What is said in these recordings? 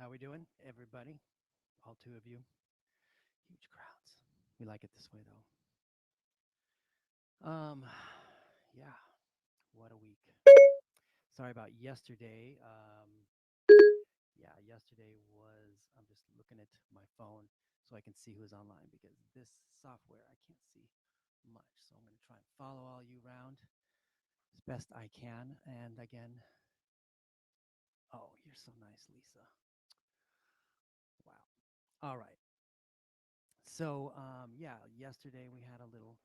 How we doing, everybody? All two of you. Huge crowds. We like it this way, though. Yeah. What a week. Sorry about yesterday. Yeah, yesterday was. I'm just looking at my phone so I can see who's online because this software I can't see much. So I'm going to try and follow all you around as best I can. And again, oh, you're so nice, Lisa. Wow. All right. So, yeah, yesterday we had a little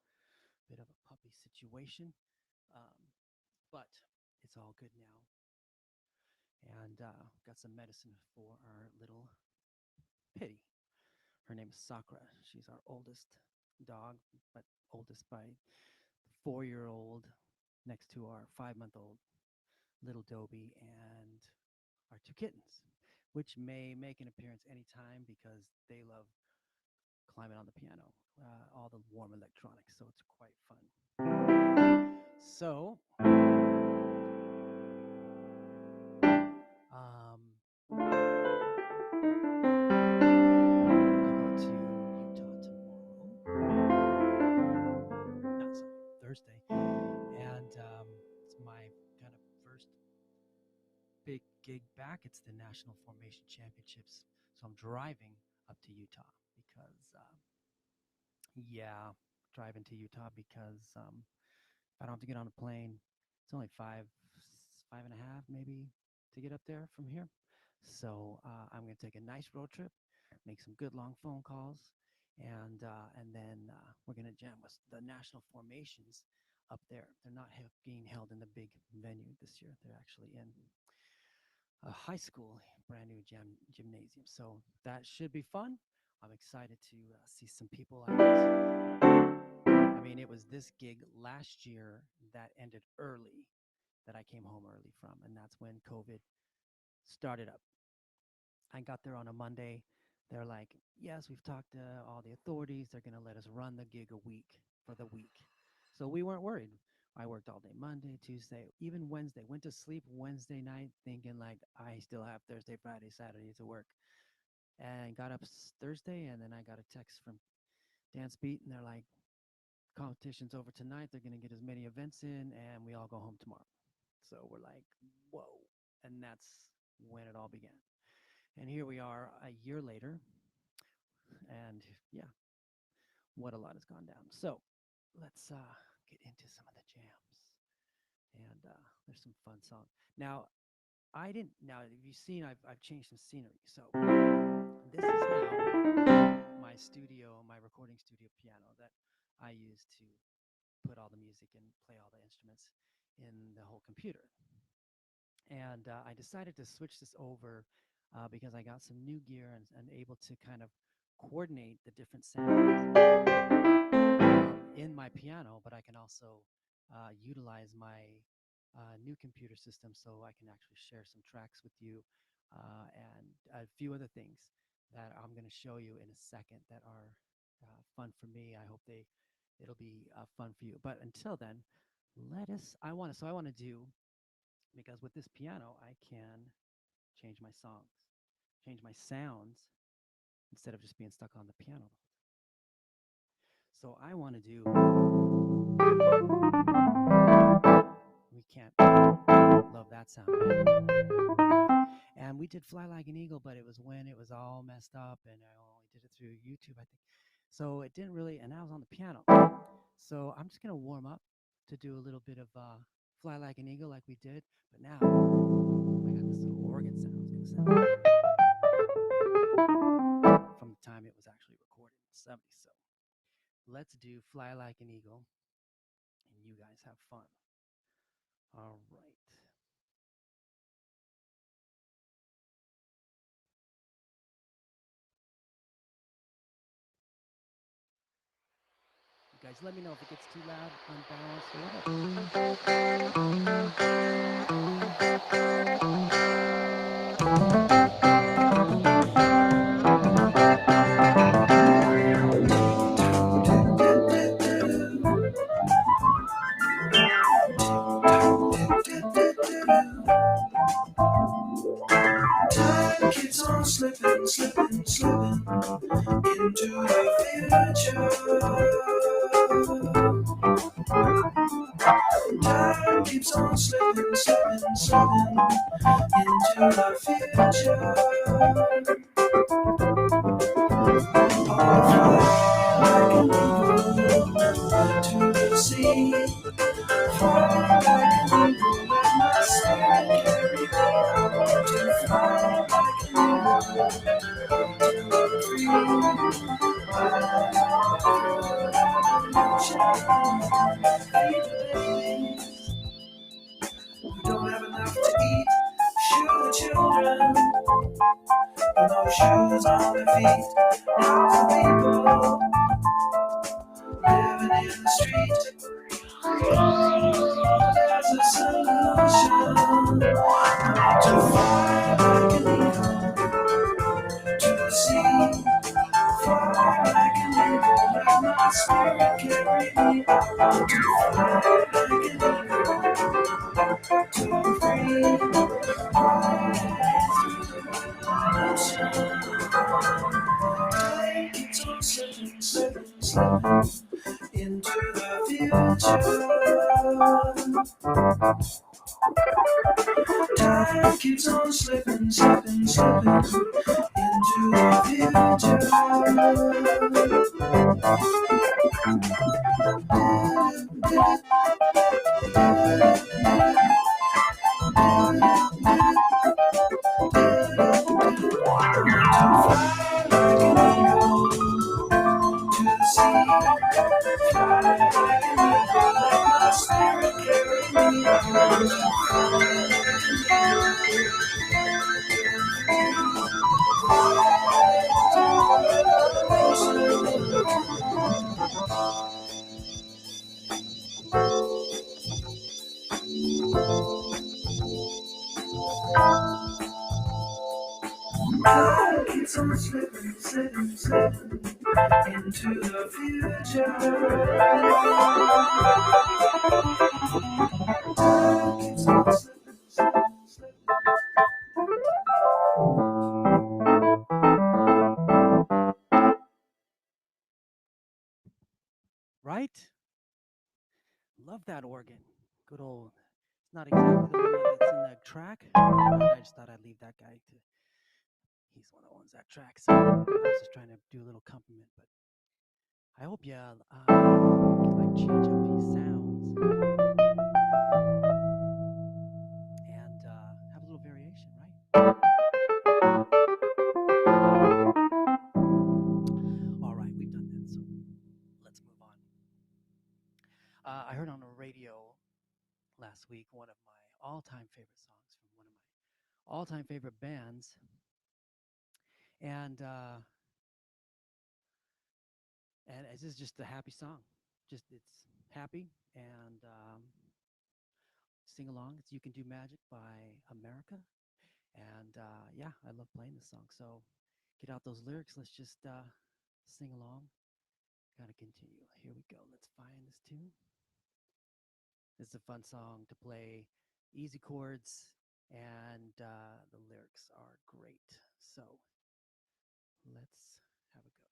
bit of a puppy situation, um, but it's all good now. And got some medicine for our little pitty. Her name is Sakura. She's our oldest dog, but oldest by 4-year-old next to our 5-month-old little Dobie and our two kittens, which may make an appearance anytime because they love climbing on the piano, all the warm electronics, so it's quite fun. So, I go to Utah tomorrow, not sorry, Thursday, and it's my kind of first big gig back. It's the National Formation Championships, so I'm driving up to Utah because, yeah, driving to Utah because I don't have to get on a plane. It's only five and a half maybe to get up there from here. So I'm going to take a nice road trip, make some good long phone calls, and then we're going to jam with the national formations up there. They're not being held in the big venue this year. They're actually in a high school, brand new gymnasium. So that should be fun. I'm excited to see some people. I mean, it was this gig last year that ended early that I came home early from, and that's when COVID started up. I got there on a Monday. They're like, yes, we've talked to all the authorities. They're going to let us run the gig a week for the week. So we weren't worried. I worked all day Monday, Tuesday, even Wednesday. Went to sleep Wednesday night thinking like I still have Thursday, Friday, Saturday to work. And got up Thursday, and then I got a text from Dance Beat, and they're like, competition's over tonight. They're going to get as many events in, and we all go home tomorrow. So we're like, whoa. And that's when it all began. And here we are a year later. And yeah, what a lot has gone down. So let's get into some of the jams. And there's some fun songs. Now, now, have you seen, I've changed some scenery. So this is now my studio, my recording studio piano that I use to put all the music and play all the instruments in the whole computer. And I decided to switch this over because I got some new gear and able to kind of coordinate the different sounds in my piano, but I can also utilize my new computer system so I can actually share some tracks with you and a few other things that I'm going to show you in a second that are fun for me. I hope it'll be fun for you. But until then, I want to do, because with this piano, I can change my songs, change my sounds instead of just being stuck on the piano. So I want to do, we can't love that sound, right? And we did Fly Like an Eagle, but it was when it was all messed up, and I only did it through YouTube, I think. So it didn't really, and I was on the piano. So I'm just going to warm up to do a little bit of Fly Like an Eagle like we did. But now I got this little organ sound. It's going to sound from the time it was actually recorded in the 70s. So let's do Fly Like an Eagle, and you guys have fun. All right. You guys let me know if it gets too loud, unbalanced, or whatever. future. Time keeps on slipping, slipping, slipping into the future. I'll fly like an eagle to the sea. Fly like an eagle, let my spirit carry me. To fly like an eagle till I'm free. Who don't have enough to eat, sugar children with no shoes on their feet. House people living in the street. There's a solution to fly like an eagle to the sea. Fly like an eagle, let my spirit carry me. I want to fly like an eagle till I'm free. Fly through the ocean. Time keeps on slipping, slipping, slipping into the future. Time keeps on slipping, slipping, slipping into the future. Time keeps on slipping, slipping, slipping into the future. Time keeps on slipping, slipping, slipping. Right? Love that organ. Good old. It's not exactly the one that's in the track, but I just thought I'd leave that guy to. He's one of the ones that track. So I was just trying to do a little compliment, but I hope you can like change up these sounds and have a little variation, right? All right, we've done that, so let's move on. I heard on the radio last week one of my all-time favorite songs from one of my all-time favorite bands, and this is just a happy song. Just it's happy and sing along. It's "You Can Do Magic" by America, and yeah, I love playing this song. So get out those lyrics. Let's just sing along. Gotta continue. Here we go. Let's find this tune. This is a fun song to play. Easy chords, and the lyrics are great. So let's have a go.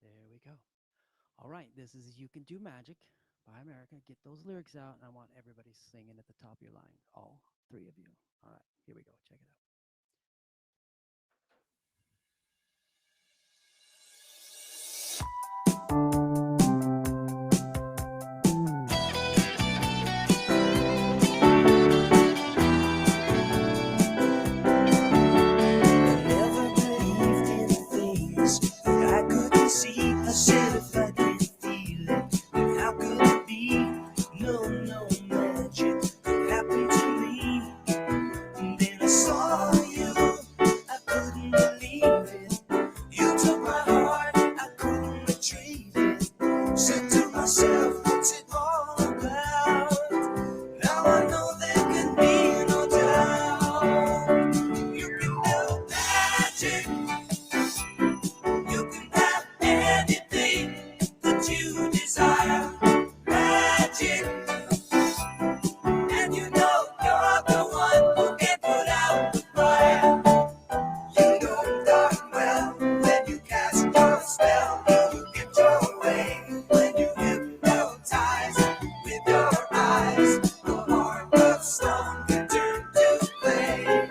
There we go. All right, this is "You Can Do Magic" by America. Get those lyrics out, and I want everybody singing at the top of your line. All three of you. All right, here we go. Check it out. Never believed in things that I couldn't see. I said if I didn't feel it, then how could it be? No, no magic could happen to me. And then I saw stone can turn to clay.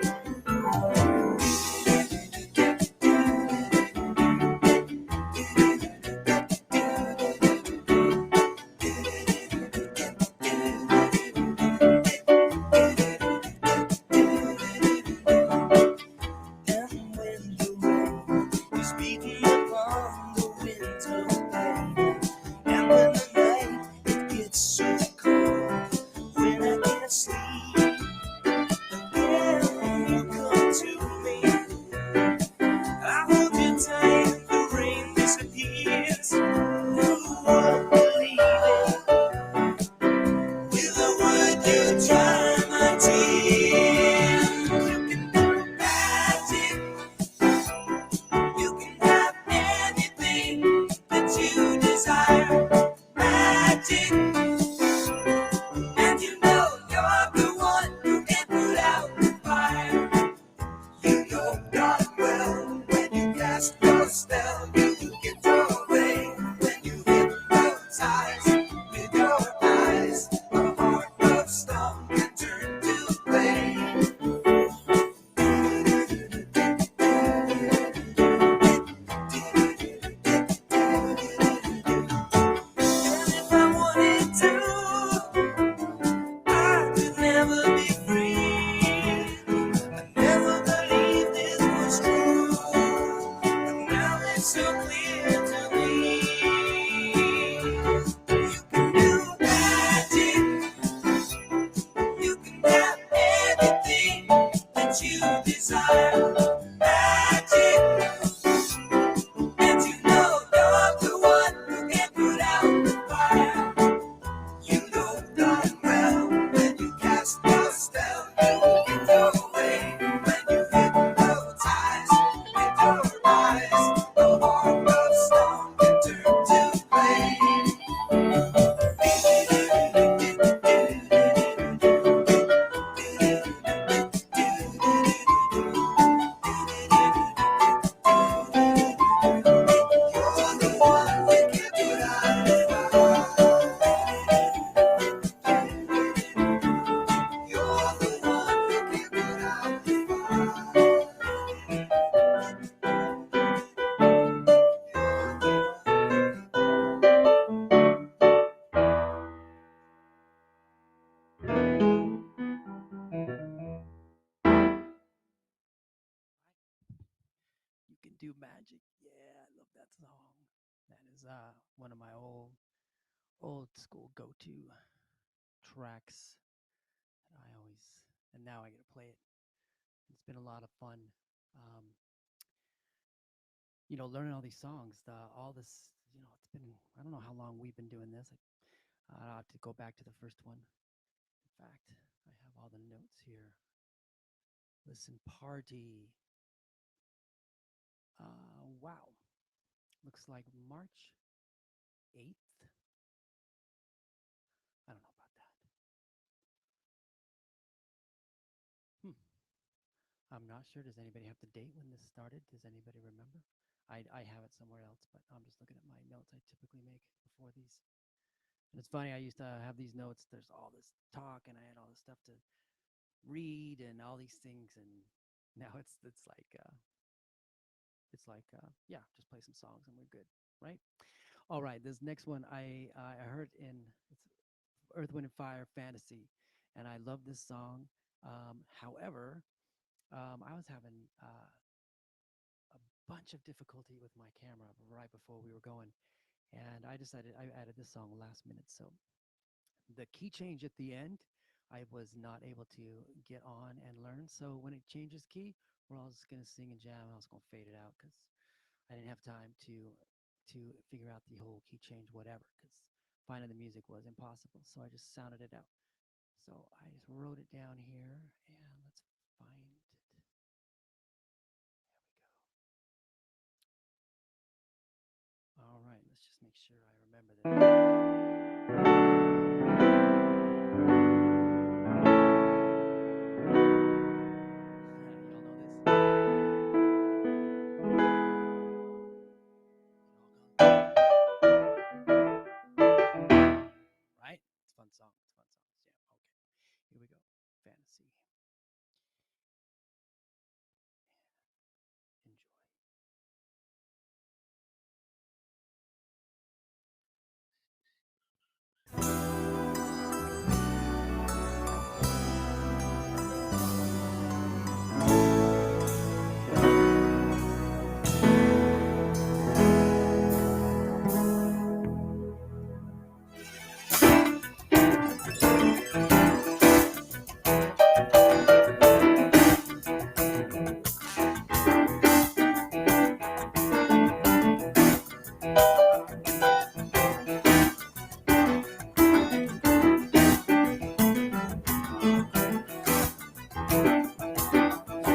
And when the rain is beating upon the window pane, and when the night it gets so cold, when I can't sleep, then you come to me. I hold you tight, the rain disappears. You won't believe it. With a word you dry my tears. You can do magic. You can have anything that you desire. Magic. And you know you're the one who can put out the fire. You know darn well when you cast your spell, you can throw away when you hypnotize with your eyes. A heart of stone can turn to clay. And if I wanted to, I could never be free. I never believed it was true, and now it's so clear to me. You can do magic, you can have anything that you desire. Magic, and you know you're the one who can put out the fire. You know darn well when you cast your spell, you can throw away when you hypnotize with your eyes. The heart of stone can turn to clay. You're the one who can put out the fire. You're the one who can put out the You can do magic. Yeah, I love that song. That is one of my old school go-to tracks that I always, and now I get to play it. It's been a lot of fun. Um, learning all these songs, all this, it's been, I don't know how long we've been doing this. I have to go back to the first one. In fact, I have all the notes here. Listen, party. Wow. Looks like March 8th. I don't know about that. Hmm. I'm not sure. Does anybody have the date when this started? Does anybody remember? I have it somewhere else, but I'm just looking at my notes I typically make before these. And it's funny, I used to have these notes. There's all this talk, and I had all this stuff to read and all these things, and now it's like yeah, just play some songs and we're good, right? All right, this next one I heard in it's Earth, Wind, and Fire Fantasy, and I love this song. However, I was having a bunch of difficulty with my camera right before we were going, and I decided I added this song last minute. So the key change at the end, I was not able to get on and learn. So when it changes key, we're all just gonna sing and jam. I was gonna fade it out because I didn't have time to figure out the whole key change, whatever. Because finding the music was impossible. So I just sounded it out. So I just wrote it down here, and let's find it. There we go. All right, let's just make sure I remember this. You all know this? Right? It's a fun song. It's a fun song. Yeah. Okay. Here we go. see. Enjoy.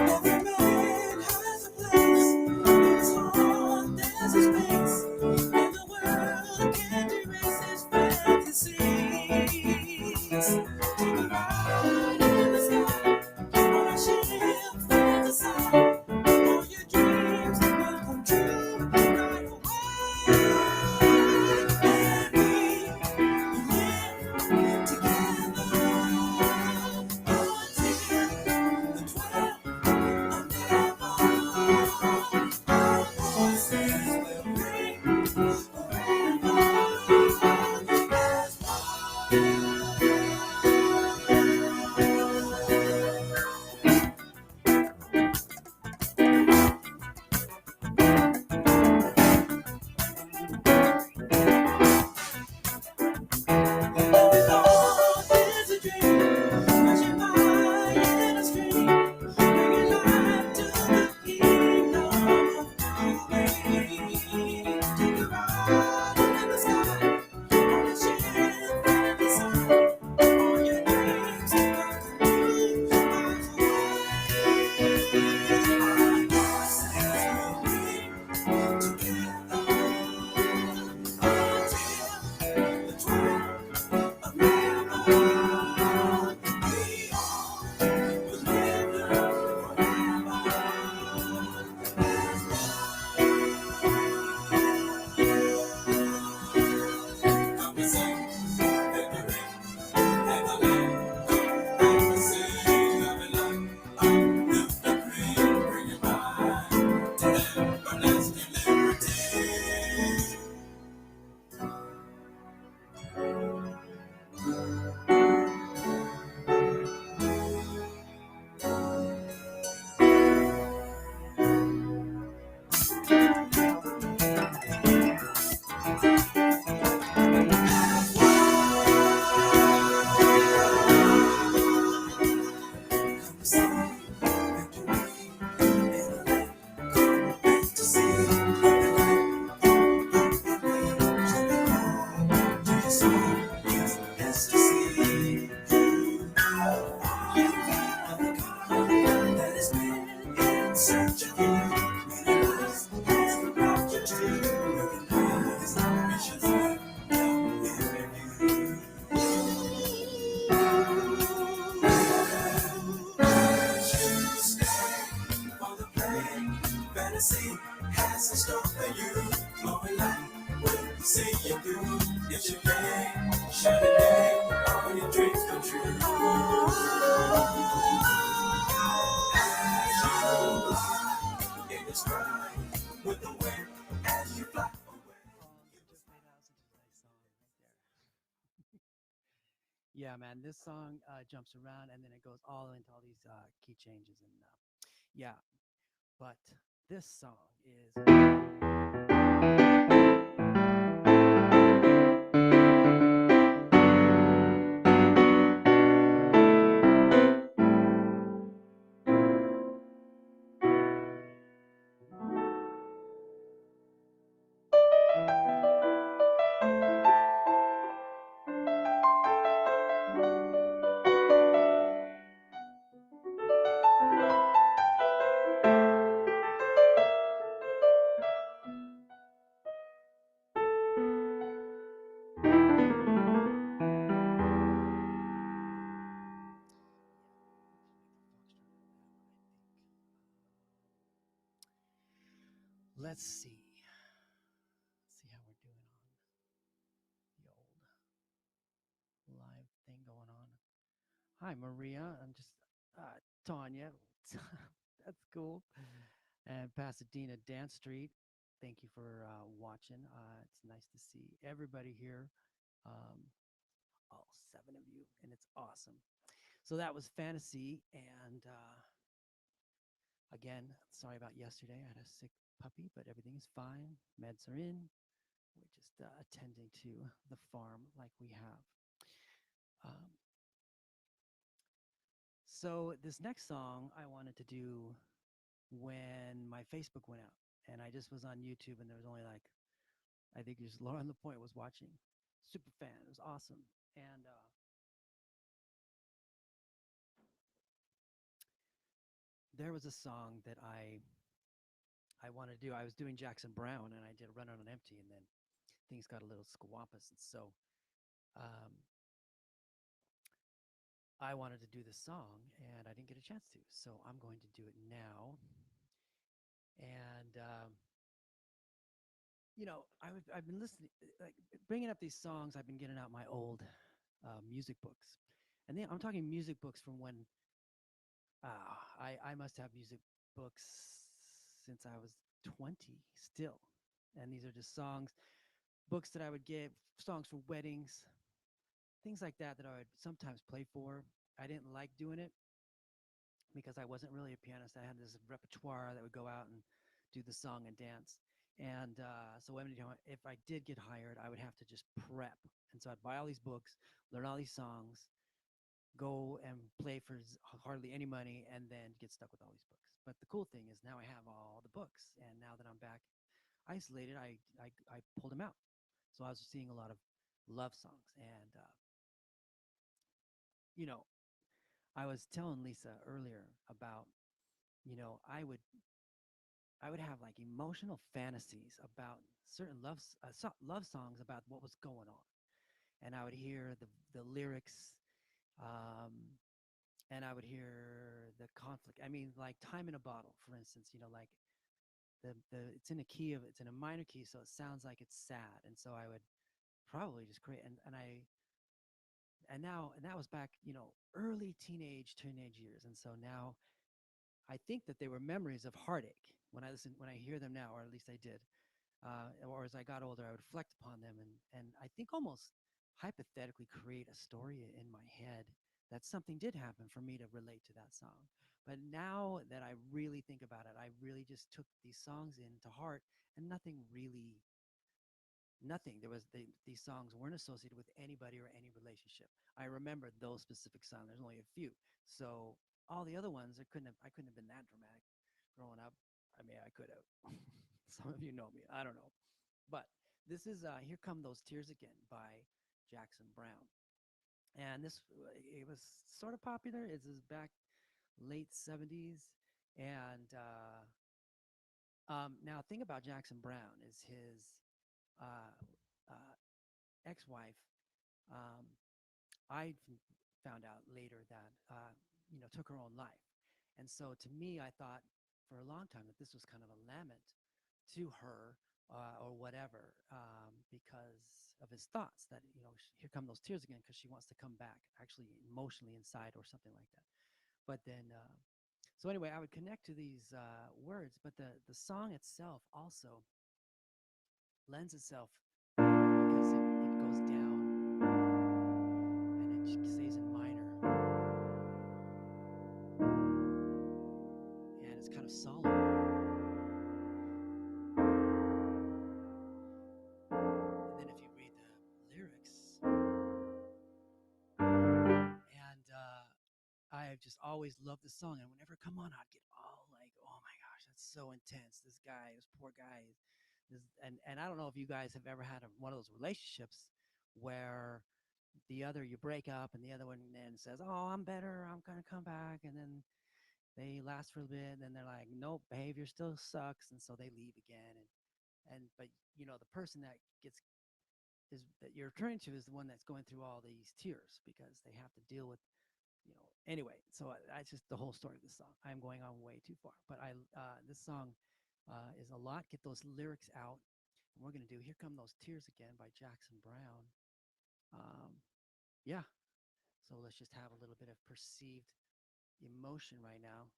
Every man has a place in his heart. There's a space in the world can't erase his fantasies. Take a ride in the sky on a ship fantasize. All your dreams will come true right away. And we live together until the 12. Our voices will ring forever as every thought is a dream, flashing by in a stream, bringing life to the kingdom of dreaming. Take a ride in the sky on a ship in the sun. All your dreams will come true miles away. Our voices will ring together until the 12 of never. We all will live forever. Come and sing victory in the land. Come and sing of it like a new decree. Bring it back to everlasting liberty. Fantasy has in store for you. Glowing light will see you through. It's your day, shining day, all your dreams come true. As you fly in the sky with the wind, as you fly away. Oh, you just made out such a nice song right there. Yeah, man, this song jumps around and then it goes all into all these key changes and yeah, but this song is let's see how we're doing on the old live thing going on. Hi, Maria. I'm just Tanya. That's cool. And Pasadena Dance Street. Thank you for watching. It's nice to see everybody here, um, all seven of you, and it's awesome. So that was fantasy, and again, sorry about yesterday. I had a sick puppy, but everything is fine. Meds are in. We're just attending to the farm like we have. Um, so this next song I wanted to do when my Facebook went out, and I just was on YouTube, and there was only like I think just Lauren Lapointe was watching. Super fan. It was awesome, and there was a song that I wanted to do. I was doing Jackson Brown, and I did Run on an Empty, and then things got a little squampus, and so um, I wanted to do this song, and I didn't get a chance to. So I'm going to do it now. And I've been listening, like bringing up these songs. I've been getting out my old music books, and then I'm talking music books from when I must have music books since I was 20 still, and these are just songs, books that I would get, songs for weddings, things like that that I would sometimes play for. I didn't like doing it because I wasn't really a pianist. I had this repertoire that would go out and do the song and dance. And so if I did get hired, I would have to just prep. And so I'd buy all these books, learn all these songs, go and play for hardly any money, and then get stuck with all these books. But the cool thing is now I have all the books, and now that I'm back isolated, I pulled them out. So I was seeing a lot of love songs, and you know, I was telling Lisa earlier about I would have like emotional fantasies about certain love songs about what was going on, and I would hear the lyrics, um, and I would hear the conflict. I mean, like "Time in a Bottle," for instance. Like the it's in a key of it's in a minor key, so it sounds like it's sad, and so I would probably just create and that was back early teenage years, and so now I think that they were memories of heartache when I hear them now, or at least I did. Or as I got older, I would reflect upon them and I think almost hypothetically create a story in my head that something did happen for me to relate to that song. But now that I really think about it, I really just took these songs into heart, and nothing. These songs weren't associated with anybody or any relationship. I remember those specific songs. There's only a few. So all the other ones, I couldn't have been that dramatic growing up. I mean, I could have. Some of you know me. I don't know. But this is "Here Come Those Tears Again" by Jackson Brown, and this it was sort of popular. It was back late '70s, and now thing about Jackson Brown is his uh, uh, ex-wife. Um, I found out later that took her own life, and so to me, I thought for a long time that this was kind of a lament to her or whatever, because of his thoughts that here come those tears again because she wants to come back actually emotionally inside or something like that. But then so anyway, I would connect to these words, but the song itself also lends itself because it goes down and it stays in minor and it's kind of solemn. And then if you read the lyrics, and I have just always loved the song, and whenever it come on, I'd get all like, "Oh my gosh, that's so intense!" This guy, this poor guy, and I don't know if you guys have ever had one of those relationships where the other you break up, and the other one then says, "Oh, I'm better. I'm gonna come back," and then they last for a bit, and then they're like, "Nope, behavior still sucks," and so they leave again, and but the person that gets is that you're returning to is the one that's going through all these tears because they have to deal with anyway. So that's just the whole story of this song. I'm going on way too far, but I this song is a lot. Get those lyrics out, and we're gonna do "Here Come Those Tears Again" by Jackson Brown. um, yeah, so let's just have a little bit of perceived emotion right now,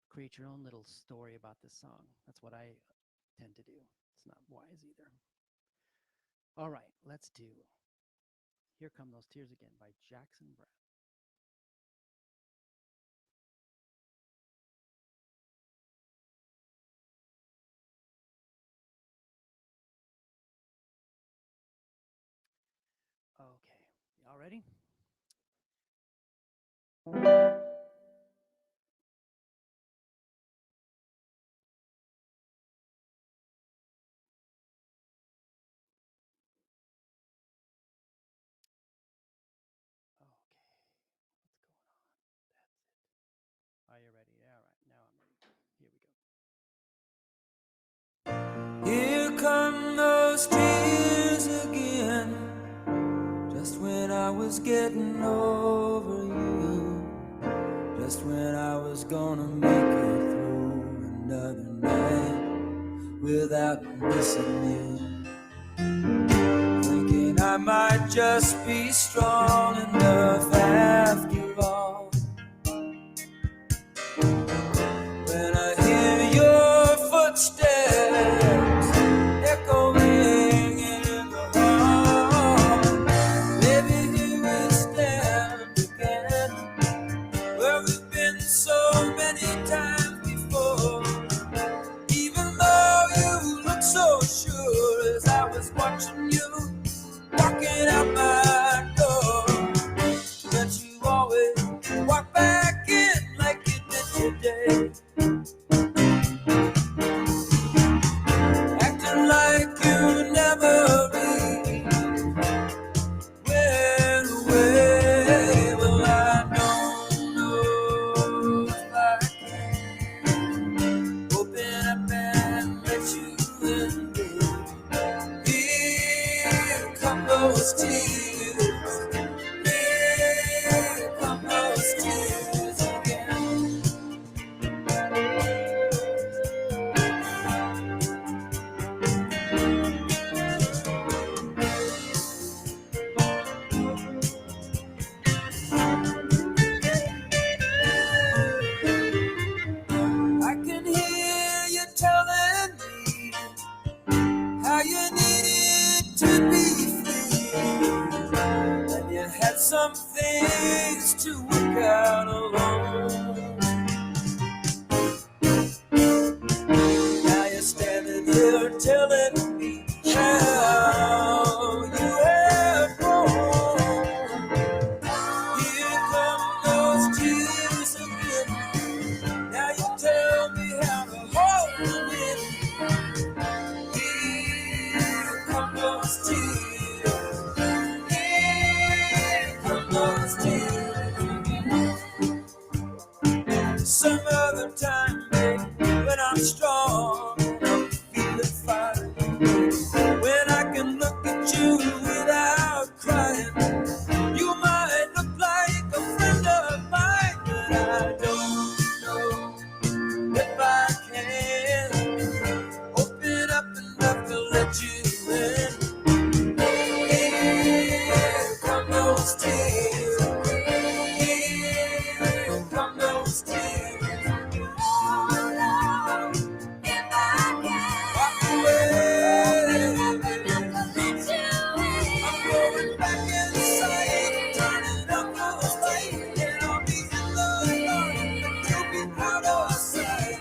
create your own little story about this song. That's what I tend to do. It's not wise either. All right, let's do Here Come Those Tears Again by Jackson Brown. Okay, y'all ready? Okay, what's going on? That's it. Are you ready? All right, now I'm ready. Here we go. Here come those tears again, just when I was getting over you, just when I was gonna make it through another night without missing you. Thinking I might just be strong enough after all. When I hear your footsteps echoing in the hall, maybe here we stand again, where we've been so many times before. Even though you look so sure as I was watching you walking out my door, but you always walk back in like you did today, acting like you never really went away. Well, I don't know if I can open up and let you in, babe. Here come those tears. Here come those tears again. I can hear you telling me how you needed to be free, and you had some things to work out alone. Now you're standing here telling me how you have grown. Here come those tears again. Now you tell me how to hold them in. Here come those tears. Here come those tears again. Some other time, babe, when I'm strong, I'm feeling fine. When I can look at you without crying, you might look like a friend of mine, but I don't know if I can open up enough to let you in. Here come those tears. Here come those tears. Oh, Lord, if I can walk away, open up to let you in. I'm going back inside, turning up those lights, and I'll be in the dark, you'll be out of sight.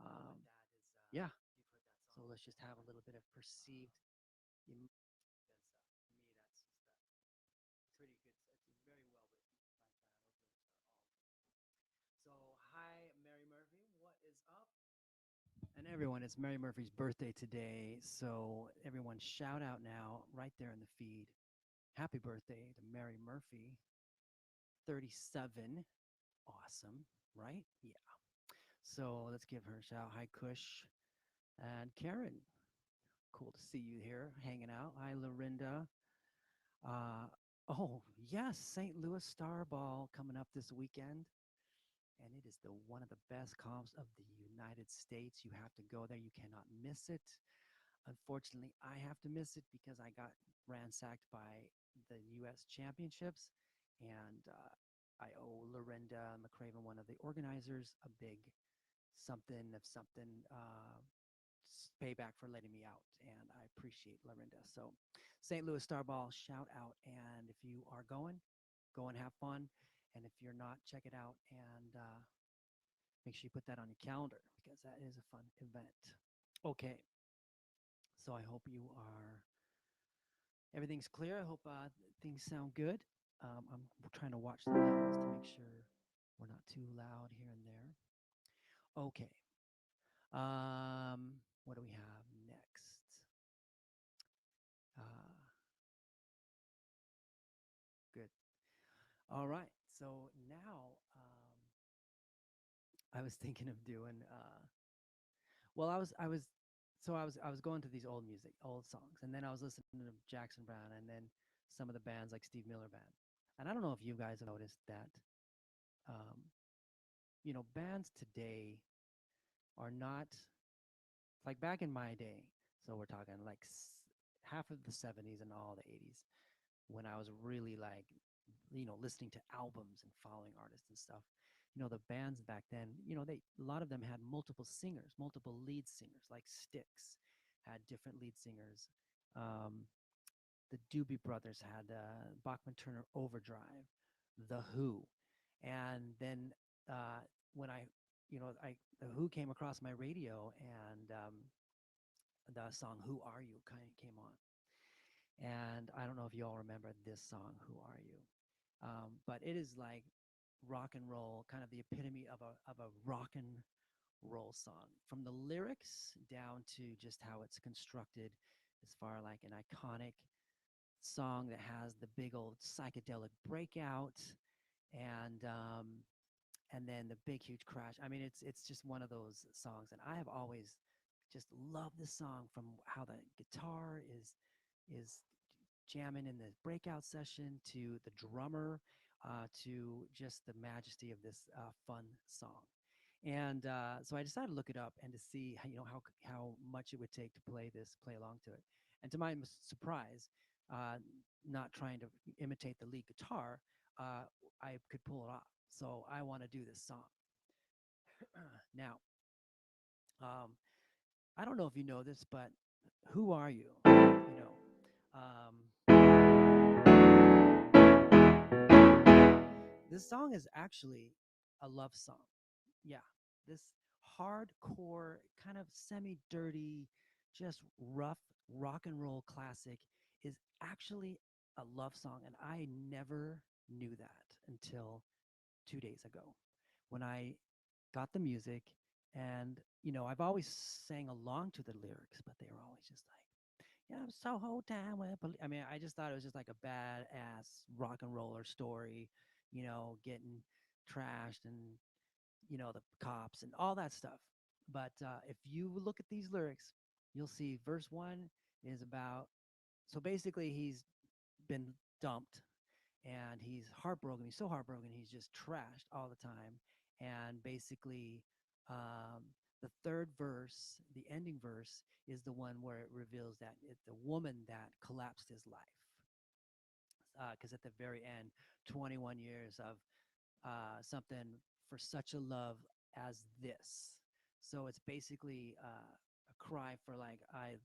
Um, yeah. So let's just have a little bit of perceived emotion because to me that's pretty good. It's very well written. So hi, Mary Murphy. What is up? And everyone, it's Mary Murphy's birthday today. So everyone, shout out now, right there in the feed. Happy birthday to Mary Murphy. 37. Awesome, right? Yeah. So let's give her a shout. Hi, Kush and Karen. Cool to see you here hanging out. Hi, Lorinda. Uh, oh, yes, St. Louis Star Ball coming up this weekend. And it is the one of the best comps of the United States. You have to go there. You cannot miss it. Unfortunately, I have to miss it because I got ransacked by the U.S. championships, and I owe Lorinda McCraven, one of the organizers, a big something of something payback for letting me out, and I appreciate Lorinda. So, St. Louis Starball, shout out, and if you are going, go and have fun, and if you're not, check it out, and make sure you put that on your calendar because that is a fun event. Okay, so I hope you are everything's clear. I hope things sound good. I'm trying to watch the levels to make sure we're not too loud here and there. Okay. What do we have next? Uh, good. All right. So now I was thinking of doing. Well, I was going to these old music, old songs, and then I was listening to Jackson Brown, and then some of the bands like Steve Miller Band. And I don't know if you guys have noticed that, um, bands today are not like back in my day. So we're talking like half of the 70s and all the 80s when I was really like, listening to albums and following artists and stuff. The bands back then, they a lot of them had multiple singers, multiple lead singers, like Styx had different lead singers. Um, the Doobie Brothers had Bachman Turner Overdrive, The Who, and then uh, when I the Who came across my radio, and the song "Who Are You" kind of came on, and I don't know if you all remember this song "Who Are You," but it is like rock and roll, kind of the epitome of a rock and roll song, from the lyrics down to just how it's constructed, as far like an iconic song that has the big old psychedelic breakout, and then the big huge crash. I mean, it's just one of those songs, and I have always just loved this song from how the guitar is jamming in the breakout session to the drummer to just the majesty of this fun song. And so I decided to look it up and to see how much it would take to play along to it. And to my surprise, uh, not trying to imitate the lead guitar, uh, I could pull it off. So I want to do this song. Now, um, I don't know if you know this, but who are you? This song is actually a love song. Yeah, this hardcore, kind of semi dirty, just rough rock and roll classic is actually a love song. And I never knew that until 2 days ago when I got the music. And, I've always sang along to the lyrics, but they were always just like, so whole time with I mean, I just thought it was just like a badass rock and roller story, getting trashed and the cops and all that stuff. But if you look at these lyrics, you'll see verse one is about, so basically he's been dumped and he's heartbroken. He's so heartbroken, he's just trashed all the time. And basically, um, the third verse, the ending verse, is the one where it reveals that it's the woman that collapsed his life. Because at the very end, 21 years of something for such a love as this. So it's basically a cry for like, I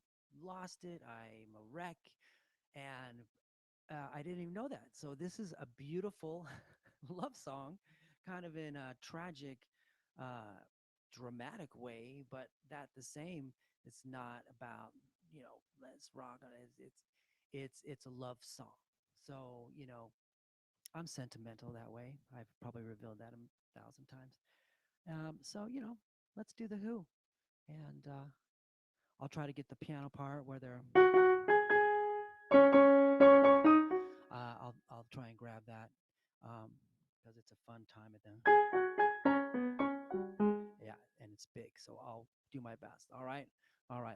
lost it, I'm a wreck, and I didn't even know that. So this is a beautiful love song, kind of in a tragic, uh, dramatic way, but that the same. It's not about let's rock on it. It's a love song. So I'm sentimental that way. I've probably revealed that a thousand times. So let's do the Who, and I'll try to get the piano part where they're. I'll try and grab that. Um, because it's a fun time at the yeah, and it's big. So I'll do my best. All right.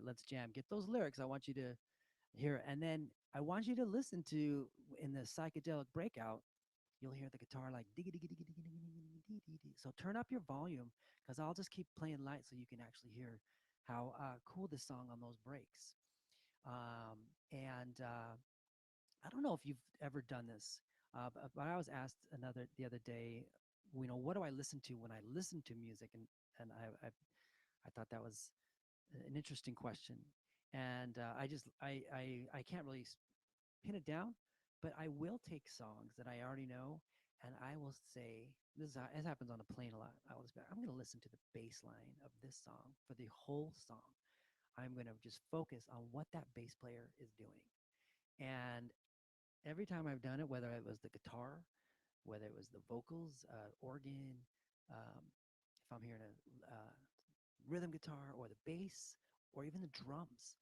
Let's jam. Get those lyrics. I want you to hear, and then I want you to listen to in the psychedelic breakout. You'll hear the guitar like digga digga digga digga digga digga digga digga. So turn up your volume because I'll just keep playing light so you can actually hear how cool this song on those breaks. And I don't know if you've ever done this, but I was asked another the other day, what do I listen to when I listen to music? And I thought that was an interesting question. And I can't really pin it down, but I will take songs that I already know, and I will say this happens on a plane a lot. I will just be, I'm going to listen to the bass line of this song for the whole song. I'm going to just focus on what that bass player is doing. And every time I've done it, whether it was the guitar, whether it was the vocals, organ, um, if I'm hearing a rhythm guitar or the bass or even the drums,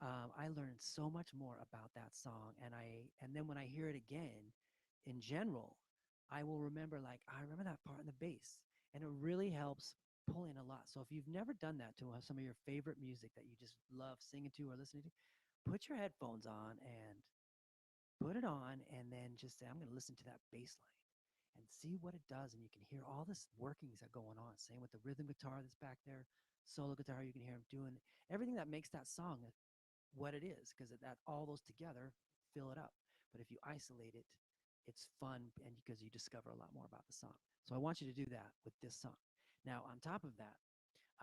I learned so much more about that song. And then when I hear it again, in general, I will remember like I remember that part in the bass, and it really helps pull in a lot. So if you've never done that to some of your favorite music that you just love singing to or listening to, put your headphones on and put it on, and then just say, I'm going to listen to that bass line and see what it does. And you can hear all this workings that going on. Same with the rhythm guitar that's back there, solo guitar. You can hear him doing everything that makes that song what it is, because that all those together fill it up. But if you isolate it, it's fun, and because you discover a lot more about the song. So I want you to do that with this song. Now, on top of that,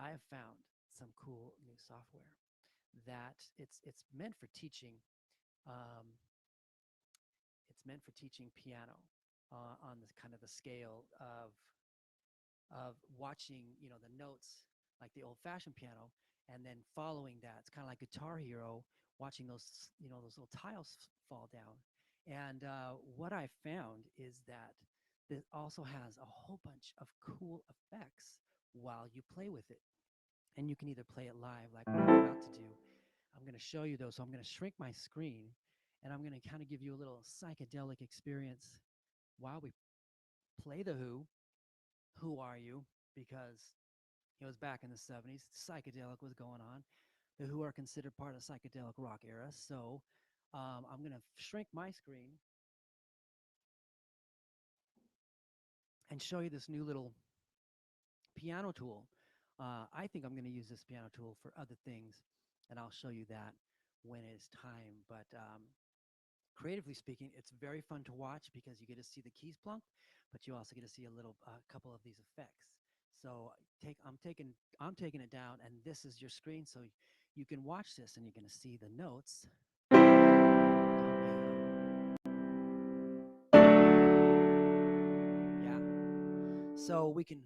I have found some cool new software that it's meant for teaching. Um, it's meant for teaching piano on this kind of the scale of watching, the notes like the old-fashioned piano, and then following that. It's kind of like Guitar Hero, watching those little tiles fall down. And what I found is that it also has a whole bunch of cool effects while you play with it. And you can either play it live, like what I'm about to do. I'm going to show you those. So I'm going to shrink my screen, and I'm going to kind of give you a little psychedelic experience while we play the Who. Who are you? Because it was back in the 70s. Psychedelic was going on. The Who are considered part of the psychedelic rock era. So I'm going to shrink my screen and show you this new little piano tool. I think I'm going to use this piano tool for other things, and I'll show you that when it's time. But creatively speaking, it's very fun to watch because you get to see the keys plunk, but you also get to see a little couple of these effects. So I'm taking it down, and this is your screen, so you can watch this, and you're going to see the notes yeah. So we can.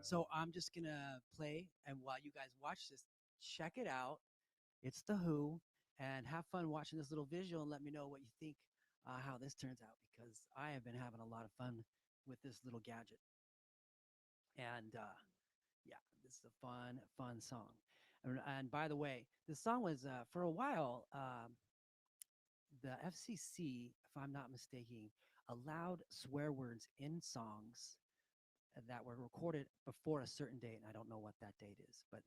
So I'm just gonna play, and while you guys watch this, check it out. It's the Who, and have fun watching this little visual, and let me know what you think, how this turns out, because I have been having a lot of fun with this little gadget. And yeah, this is a fun song. And by the way, this song was for a while. The FCC, if I'm not mistaken, allowed swear words in songs that were recorded before a certain date, and I don't know what that date is, but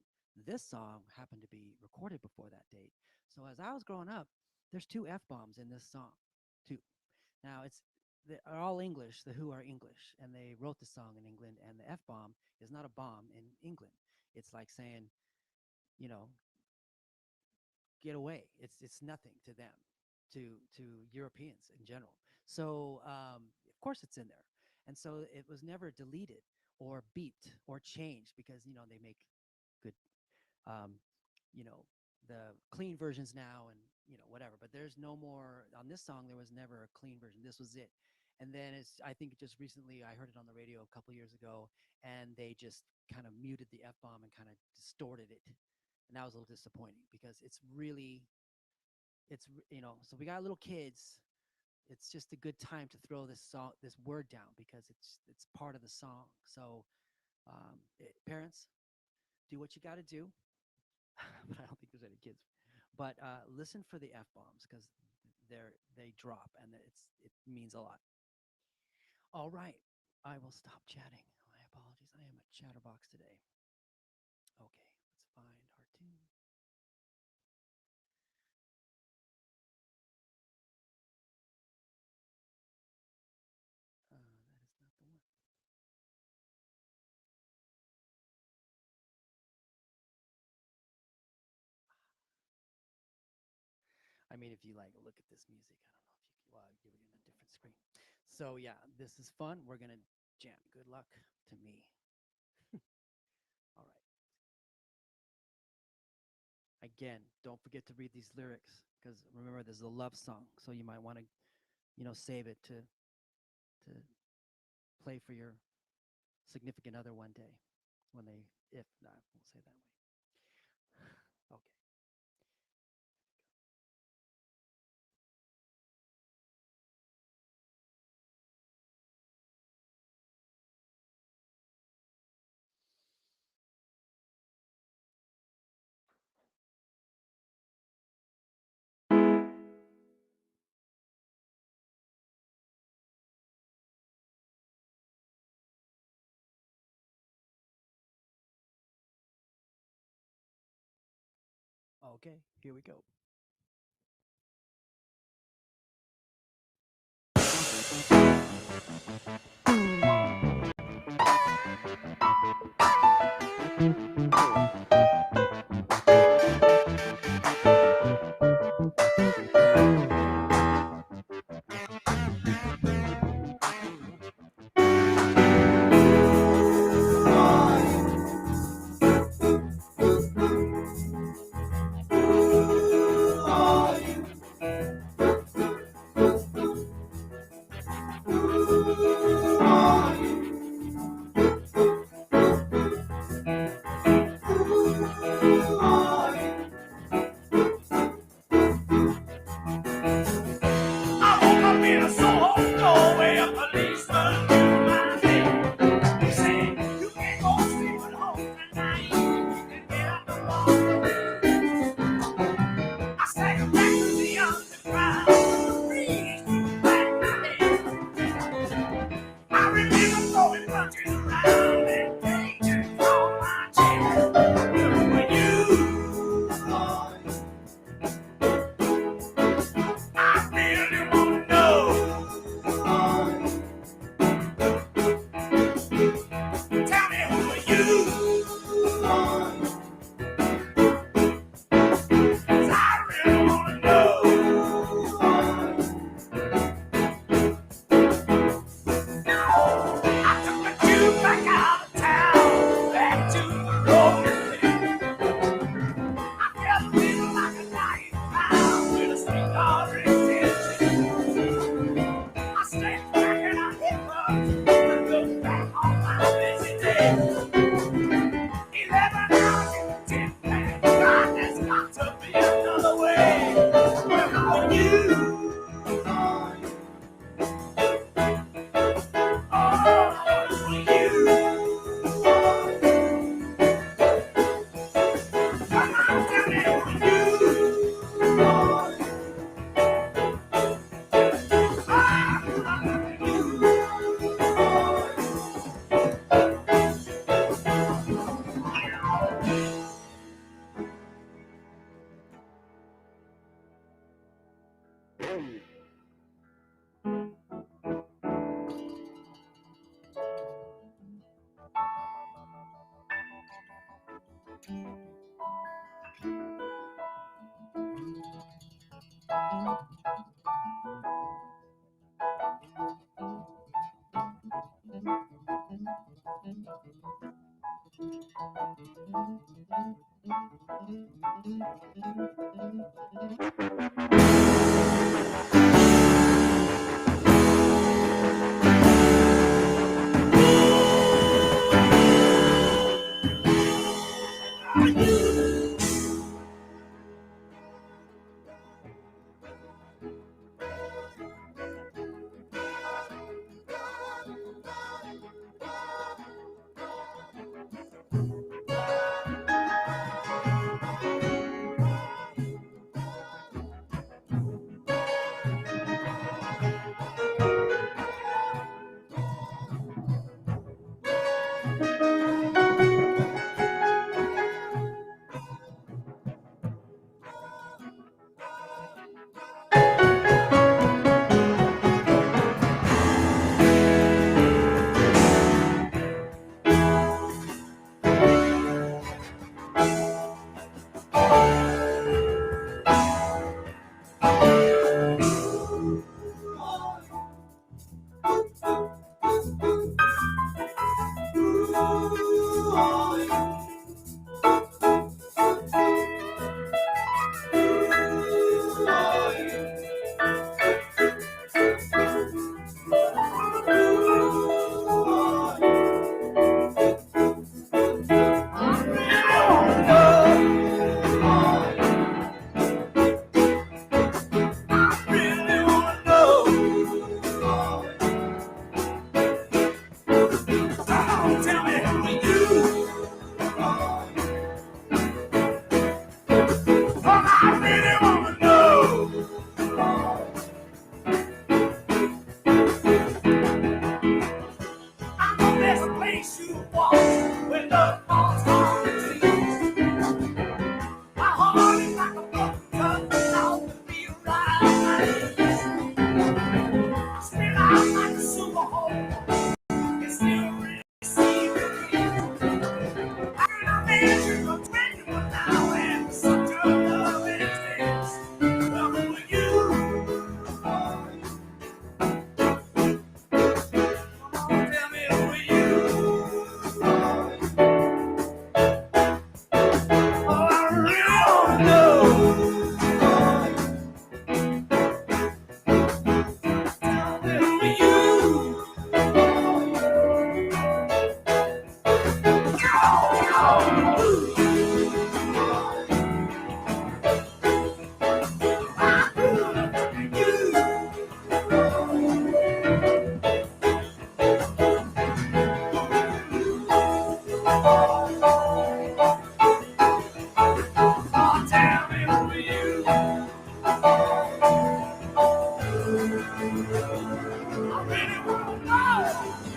this song happened to be recorded before that date. So as I was growing up, there's two F bombs in this song, two. Now they're all English. The Who are English, and they wrote the song in England. And the F bomb is not a bomb in England. It's like saying, you know, get away. It's nothing to them, to Europeans in general. So of course it's in there, and so it was never deleted or beeped or changed because they make good, um, you know, the clean versions now, and whatever. But there's no more on this song. There was never a clean version. This was it. And then I think just recently I heard it on the radio a couple years ago, and they just kind of muted the F bomb and kind of distorted it, and that was a little disappointing because so we got little kids. It's just a good time to throw this word down because it's part of the song. So parents, do what you got to do. But I don't think there's any kids. But listen for the F bombs because they drop, and it means a lot. All right, I will stop chatting. My apologies. I am a chatterbox today. Okay, let's find our tune. That is not the one. I mean, if you like look at this music, I don't know if you well, you're in a different screen. So yeah, this is fun. We're gonna jam. Good luck to me. All right. Again, don't forget to read these lyrics because remember, this is a love song, so you might want to, save it to play for your significant other one day when they, if not, we'll say that way. Okay. Okay, here we go. I really want to know.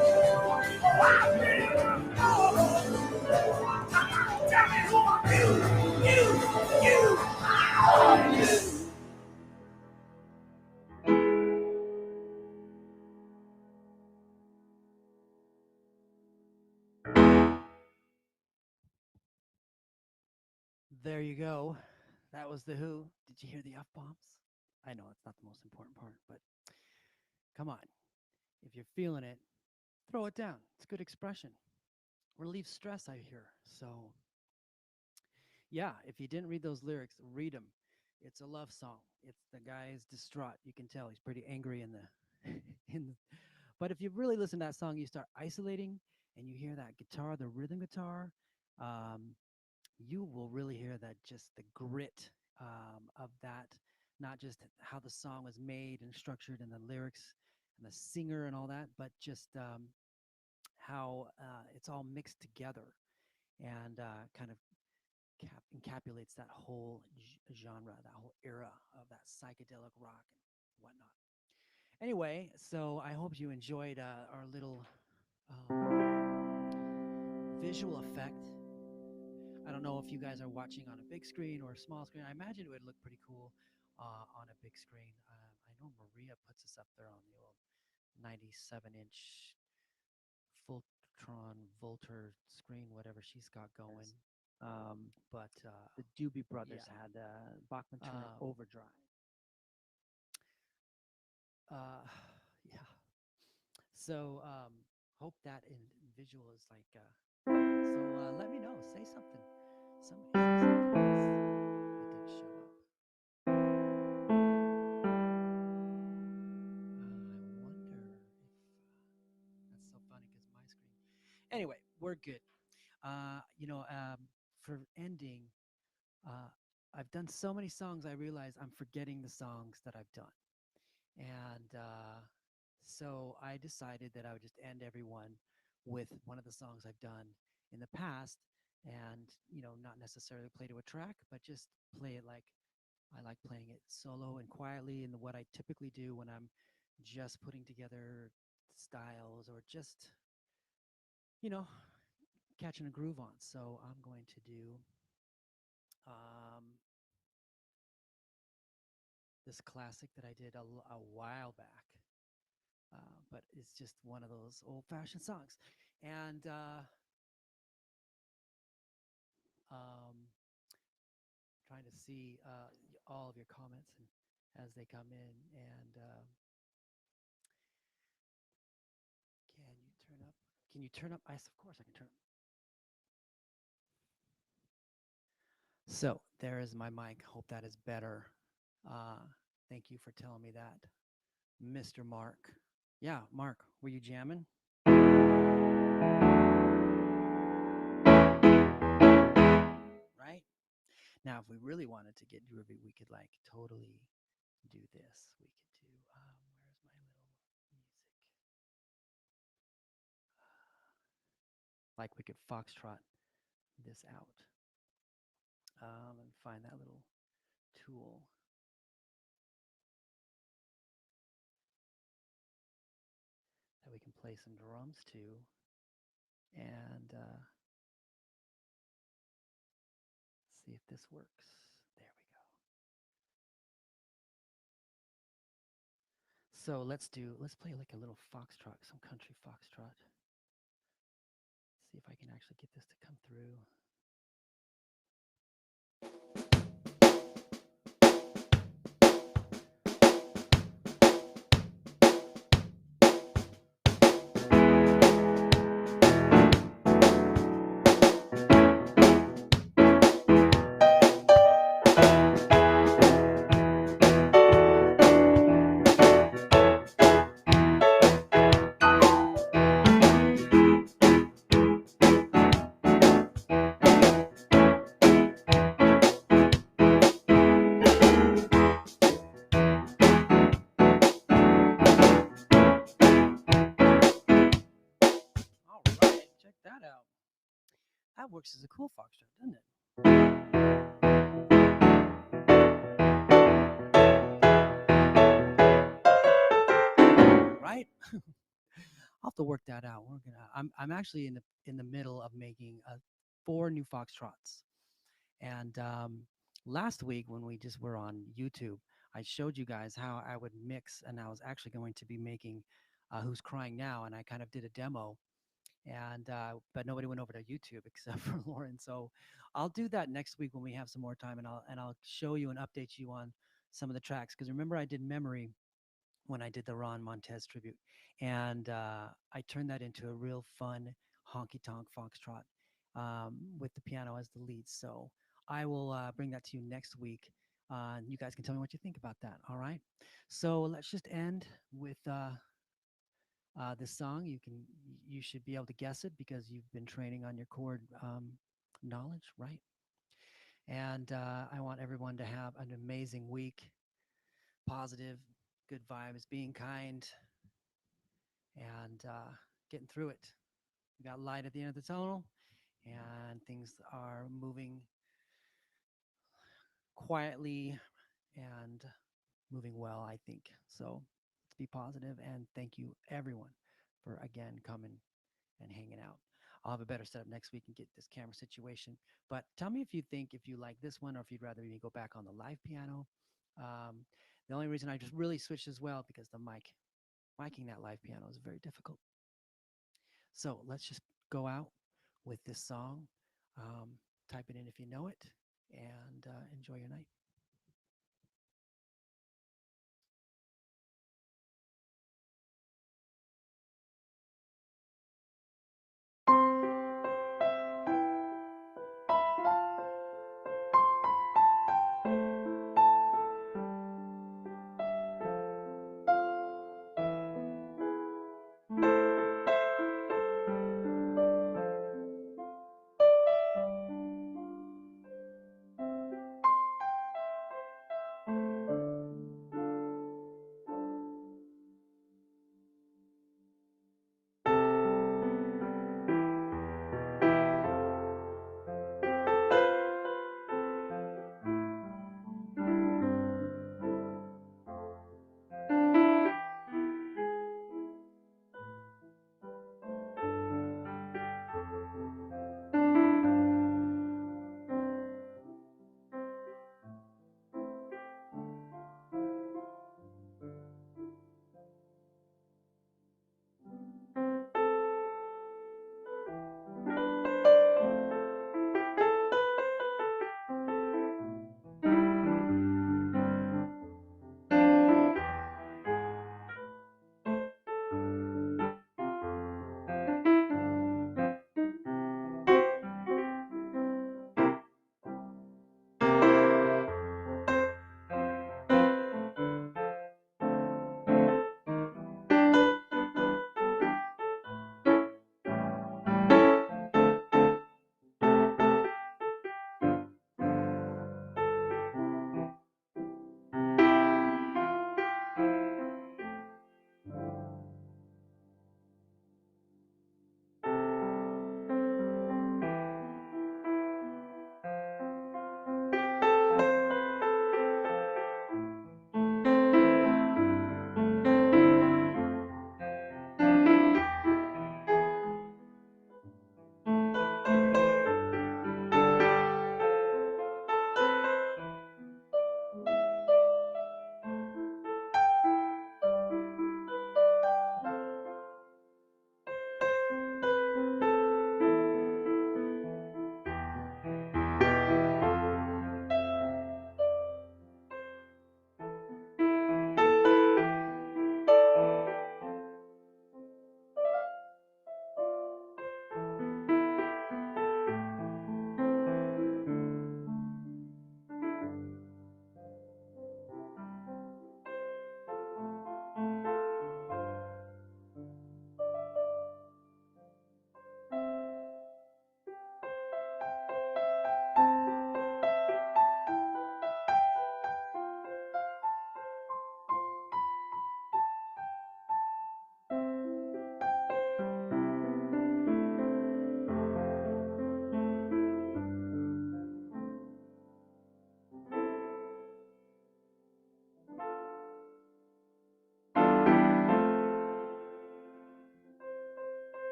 Oh, I really want to know. Come on, tell me who are you? You. How are you? There you go. That was the Who. Did you hear the F bombs? I know it's not the most important part, but come on. If you're feeling it, throw it down. It's good expression. Relieves stress, I hear. So, yeah, if you didn't read those lyrics, read them. It's a love song. It's the guy is distraught. You can tell he's pretty angry in the in but if you really listen to that song, you start isolating and you hear that guitar, the rhythm guitar, um, you will really hear that just the grit of that, not just how the song was made and structured and the lyrics and the singer and all that, but just how it's all mixed together and kind of encapsulates that whole genre, that whole era of that psychedelic rock and whatnot. Anyway, so I hope you enjoyed our little visual effect. I don't know if you guys are watching on a big screen or a small screen. I imagine it would look pretty cool on a big screen. I know Maria puts us up there on the old 97-inch Fultron Volter screen, whatever she's got going. But The Doobie Brothers yeah, had Bachman Turner um, Overdrive. uh, yeah. So hope that in visual is like. So let me know. Say something. Somebody say something. It didn't show up. I wonder if that's so funny because my screen. Anyway, we're good. For ending, uh, I've done so many songs. I realize I'm forgetting the songs that I've done, and so I decided that I would just end everyone with one of the songs I've done in the past, and not necessarily play to a track, but just play it like I like playing it solo and quietly, and what I typically do when I'm just putting together styles or just you know catching a groove on. So I'm going to do um, this classic that I did a while back, but it's just one of those old-fashioned songs, and um, trying to see all of your comments and as they come in. And can you turn up? Can you turn up? Of course, I can turn up. So there is my mic. Hope that is better. Uh, Thank you for telling me that, Mr. Mark. Yeah, Mark, were you jamming? Right? Now, if we really wanted to get groovy, we could like totally do this. We could do, where's my little music? Like we could foxtrot this out and find that little tool. That we can play some drums to and see if this works. There we go. So let's play like a little foxtrot, some country foxtrot. See if I can actually get this to come through. All right, check that out. That works as a cool foxtrot, doesn't it? right? I'll have to work that out. I'm actually in the middle of making 4 new foxtrots. And last week when we just were on YouTube, I showed you guys how I would mix, and I was actually going to be making "Who's Crying Now," and I kind of did a demo, and but nobody went over to YouTube except for Lauren. So I'll do that next week when we have some more time, and I'll show you and update you on some of the tracks, because remember I did memory when I did the Ron Montez tribute, and I turned that into a real fun honky tonk foxtrot with the piano as the lead. So I will bring that to you next week. You guys can tell me what you think about that. All right. So let's just end with this song. You should be able to guess it because you've been training on your chord knowledge, right? And I want everyone to have an amazing week, positive, good vibes, being kind, and getting through it. We got light at the end of the tunnel, and things are moving quietly and moving well, I think. So let's be positive, and thank you, everyone, for again coming and hanging out. I'll have a better setup next week and get this camera situation. But tell me if you like this one, or if you'd rather me go back on the live piano. Um, the only reason I just really switched as well because the miking that live piano is very difficult. So let's just go out with this song. Type it in if you know it, and enjoy your night.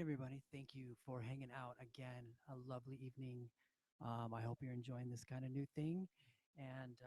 everybody. Thank you for hanging out again. A lovely evening. I hope you're enjoying this kind of new thing. And